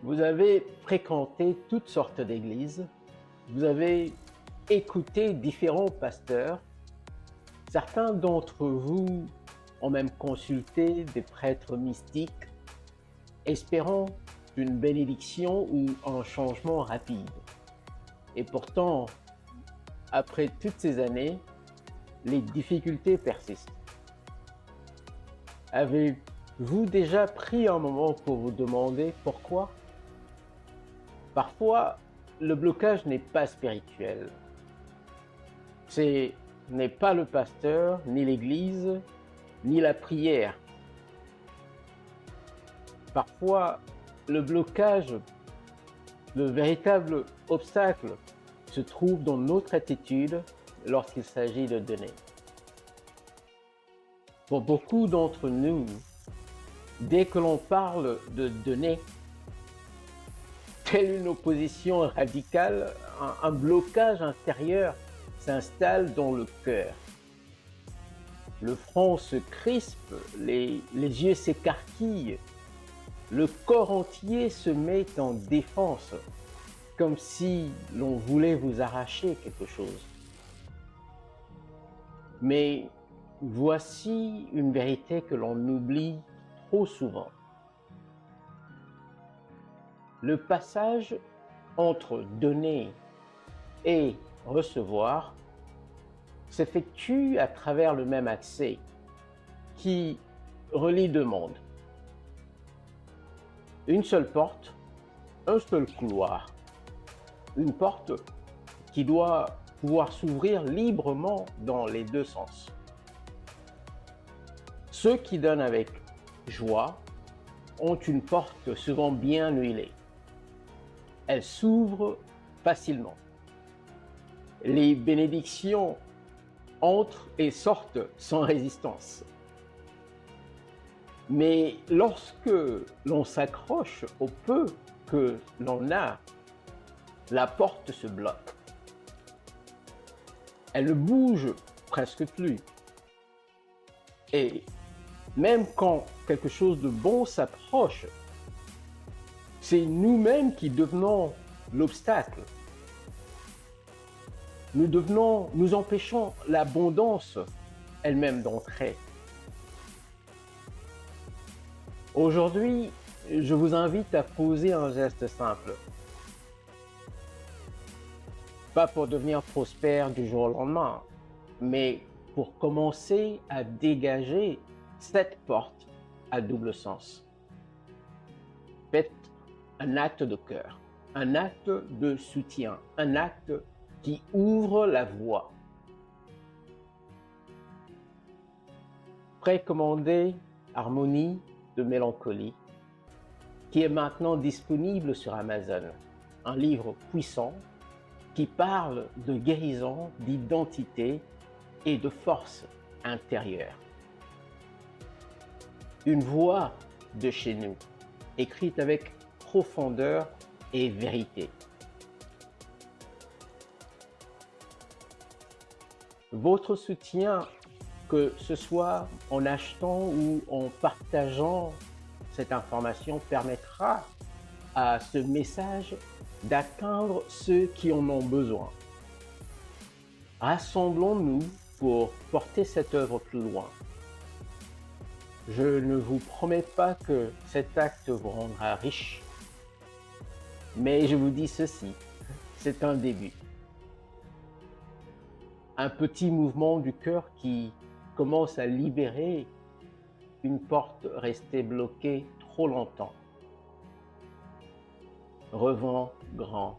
Vous avez fréquenté toutes sortes d'églises, vous avez écouté différents pasteurs, certains d'entre vous ont même consulté des prêtres mystiques, espérant une bénédiction ou un changement rapide. Et pourtant, après toutes ces années, les difficultés persistent. Avez-vous déjà pris un moment pour vous demander pourquoi? Parfois, le blocage n'est pas spirituel. Ce n'est pas le pasteur, ni l'église, ni la prière. Parfois, le blocage, le véritable obstacle, se trouve dans notre attitude lorsqu'il s'agit de donner. Pour beaucoup d'entre nous, dès que l'on parle de donner, telle une opposition radicale, un blocage intérieur s'installe dans le cœur. Le front se crispe, les yeux s'écarquillent, le corps entier se met en défense, comme si l'on voulait vous arracher quelque chose. Mais voici une vérité que l'on oublie trop souvent. Le passage entre donner et recevoir s'effectue à travers le même accès qui relie deux mondes. Une seule porte, un seul couloir. Une porte qui doit pouvoir s'ouvrir librement dans les deux sens. Ceux qui donnent avec joie ont une porte souvent bien huilée. Elle s'ouvre facilement. Les bénédictions entrent et sortent sans résistance. Mais lorsque l'on s'accroche au peu que l'on a, la porte se bloque. Elle ne bouge presque plus. Et même quand quelque chose de bon s'approche, c'est nous-mêmes qui devenons l'obstacle. Nous empêchons l'abondance elle-même d'entrer. Aujourd'hui, je vous invite à poser un geste simple. Pas pour devenir prospère du jour au lendemain, mais pour commencer à dégager cette porte à double sens. Faites un acte de cœur, un acte de soutien, un acte qui ouvre la voie. Précommandez Harmonie de mélancolie, qui est maintenant disponible sur Amazon. Un livre puissant qui parle de guérison, d'identité et de force intérieure. Une voix de chez nous, écrite avec profondeur et vérité. Votre soutien, que ce soit en achetant ou en partageant cette information, permettra à ce message d'atteindre ceux qui en ont besoin. Rassemblons-nous pour porter cette œuvre plus loin. Je ne vous promets pas que cet acte vous rendra riche, mais je vous dis ceci, c'est un début. Un petit mouvement du cœur qui commence à libérer une porte restée bloquée trop longtemps. Revends grand.